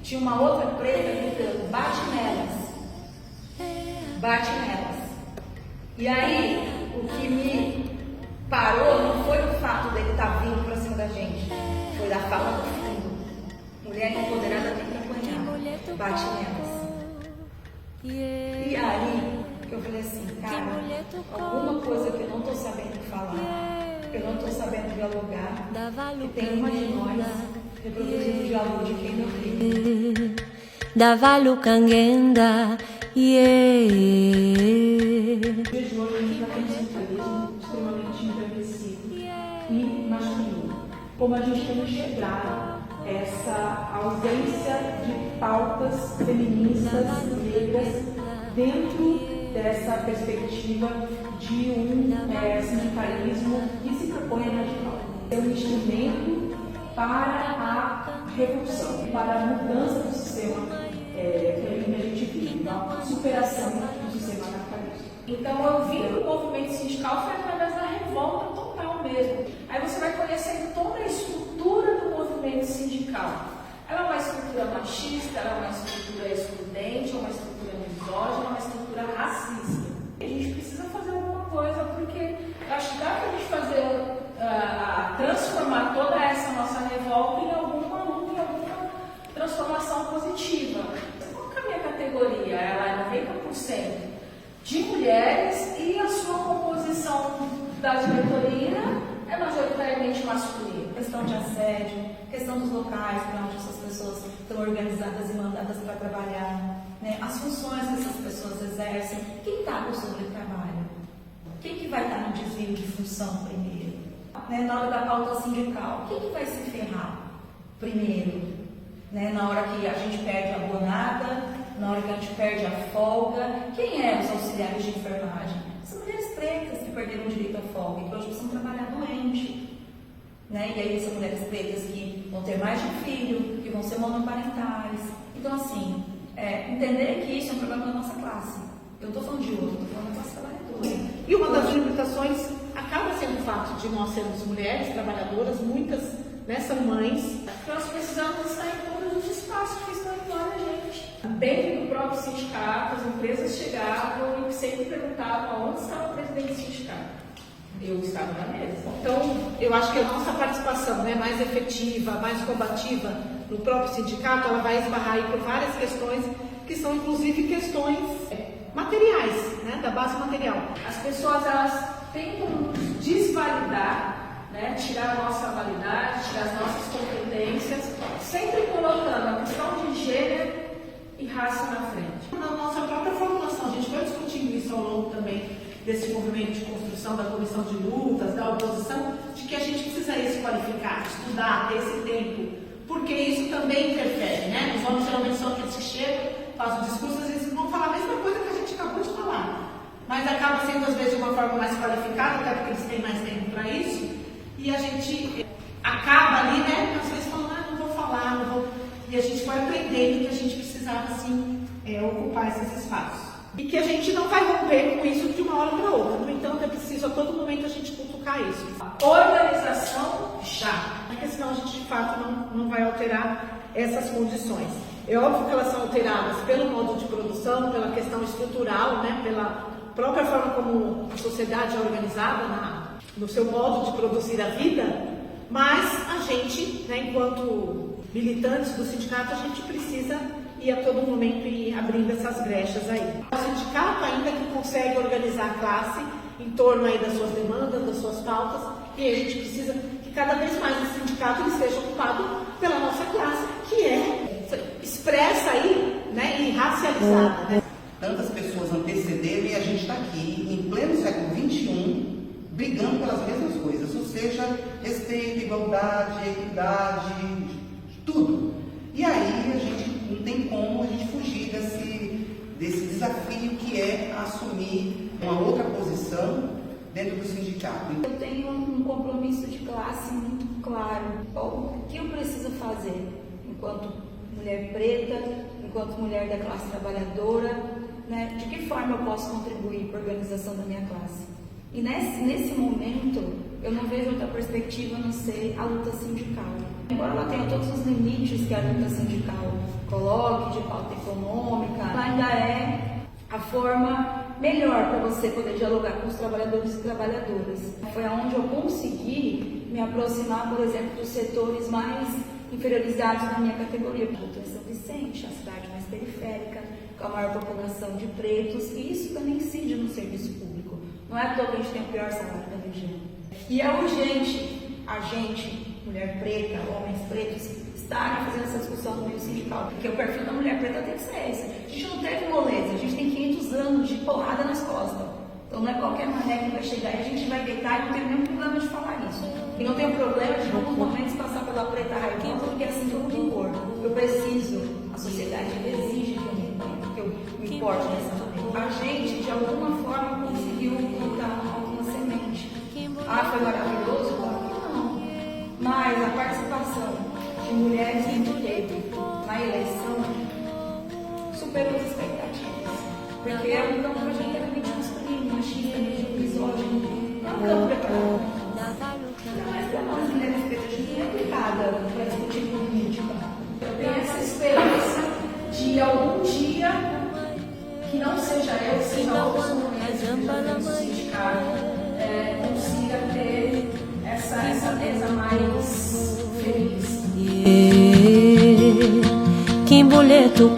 tinha uma outra preta gritando, bate nelas. Bate nelas. E aí, o que me parou não foi o fato dele estar vindo pra cima da gente, foi da fala do fundo. Mulher empoderada tem que apanhar, bate nelas. E aí, eu falei assim, cara, alguma coisa que eu não tô sabendo falar, que eu não tô sabendo dialogar, que tem uma de nós reproduzindo o diálogo de quem não vive. Davalu Kangenda, yeah. Vejo hoje a gente tem um centralismo extremamente envelhecido e masculino. Como a gente tem enxergado essa ausência de pautas feministas negras dentro dessa perspectiva de um sindicalismo que se propõe a radical. É um instrumento para a revolução, para a mudança do sistema que a gente vive, a superação do sistema capitalista. Então eu vim para o movimento sindical foi através da revolta total mesmo. Aí você vai conhecendo toda a estrutura do movimento sindical. Ela é uma estrutura machista, ela é uma estrutura excludente, é uma estrutura misógina, é uma estrutura racista. A gente precisa fazer alguma coisa, porque acho que dá para a gente fazer, transformar toda essa nossa revolta em alguma luta, em alguma transformação positiva. Qual que é a minha categoria? Ela é 90% de mulheres e a sua composição da diretoria é majoritariamente masculina. Questão de assédio, questão dos locais para onde essas pessoas estão organizadas e mandadas para trabalhar, né? As funções que essas pessoas exercem, quem está no sobretrabalho? Quem que vai estar no desvio de função primeiro? Né? Na hora da pauta sindical, quem que vai se ferrar primeiro? Né? Na hora que a gente perde a bonada, na hora que a gente perde a folga, quem é os auxiliares de enfermagem? São mulheres pretas que perderam o direito à folga e que hoje precisam trabalhar doente. Né? E aí são mulheres pretas que vão ter mais de um filho, que vão ser monoparentais. Então, assim, entender que isso é um problema da nossa classe. Eu não estou falando de outro, estou falando da classe trabalhadora. E uma das limitações acaba sendo o fato de nós sermos mulheres trabalhadoras, muitas são mães. Nós precisamos estar em todos os espaços que estão em torno da gente. Dentro do próprio sindicato, as empresas chegavam e sempre perguntavam aonde estava o presidente do sindicato. Eu estava na mesa. Então, eu acho que a nossa participação mais efetiva, mais combativa no próprio sindicato, ela vai esbarrar aí por várias questões, que são inclusive questões materiais, da base material. As pessoas, elas tentam nos desvalidar, tirar a nossa validade, tirar as nossas competências, sempre colocando a questão de gênero e raça na frente. Na nossa própria formulação, a gente foi discutindo isso ao longo também desse movimento de construção da comissão de lutas, da oposição, de que a gente precisa se qualificar, estudar, ter esse tempo, porque isso também interfere, Os homens geralmente são aqueles que chegam, fazem o discurso, às vezes vão falar a mesma coisa que a gente acabou de falar, mas acaba sendo às vezes de uma forma mais qualificada, até porque eles têm mais tempo para isso, e a gente acaba ali, às vezes falando, não vou falar, não vou... E a gente vai aprendendo que a gente precisava, assim, ocupar esses espaços. E que a gente não vai romper com isso de uma hora para outra. No entanto, é preciso a todo momento a gente cutucar isso. Organização já. Porque senão a gente, de fato, não vai alterar essas condições. É óbvio que elas são alteradas pelo modo de produção, pela questão estrutural, pela própria forma como a sociedade é organizada, no seu modo de produzir a vida, mas a gente, enquanto militantes do sindicato, a gente precisa ir a todo momento ir abrindo essas brechas aí. O sindicato ainda que consegue organizar a classe em torno aí das suas demandas, das suas pautas, e a gente precisa que cada vez mais o sindicato ele seja ocupado pela nossa classe, que é expressa aí, e racializada. Tantas pessoas antecederam e a gente está aqui, em pleno século XXI, brigando pelas mesmas coisas, ou seja, respeito, igualdade, equidade, tudo. E aí a gente não tem como a gente fugir desse desafio que é assumir uma outra posição dentro do sindicato. Eu tenho um compromisso de classe muito claro. O que eu preciso fazer enquanto mulher preta, enquanto mulher da classe trabalhadora, de que forma eu posso contribuir para a organização da minha classe? E nesse momento, eu não vejo outra perspectiva a não ser a luta sindical. Embora ela tenha todos os limites que a luta sindical coloque, de pauta econômica, ela ainda é a forma melhor para você poder dialogar com os trabalhadores e trabalhadoras. Foi aonde eu consegui me aproximar, por exemplo, dos setores mais inferiorizados na minha categoria. Eu estou em São Vicente, a cidade mais periférica, com a maior população de pretos, e isso também incide no serviço público. Não é à toa que a gente tem o pior salário da região. E é urgente a gente, mulher preta, homens pretos, estarem fazendo essa discussão no meio sindical, porque o perfil da mulher preta tem que ser esse. A gente não teve moleza, a gente tem 500 anos de porrada nas costas. Então não é qualquer mané que vai chegar e a gente vai deitar e não tem nenhum problema de falar isso. E não tem problema de, em alguns momentos, passar pela preta raivosa, porque é assim que eu me importo. Eu preciso, a sociedade exige que eu me importe dessa maneira. A gente, de alguma forma, conseguiu colocar alguma semente. Ah, foi maravilhoso? Claro que não. Mas a participação de mulheres em direito na eleição superou as expectativas. Porque é um campo majoritariamente masculino, machista, misógino. Não é um campo preparado. Mas para nós mulheres pretas, a gente não é aplicada para discutir política. Eu tenho essa esperança de algum dia, que não seja eu, seja outros momentos do sindicato, consiga ter essa mesa mais feliz. Kimboleto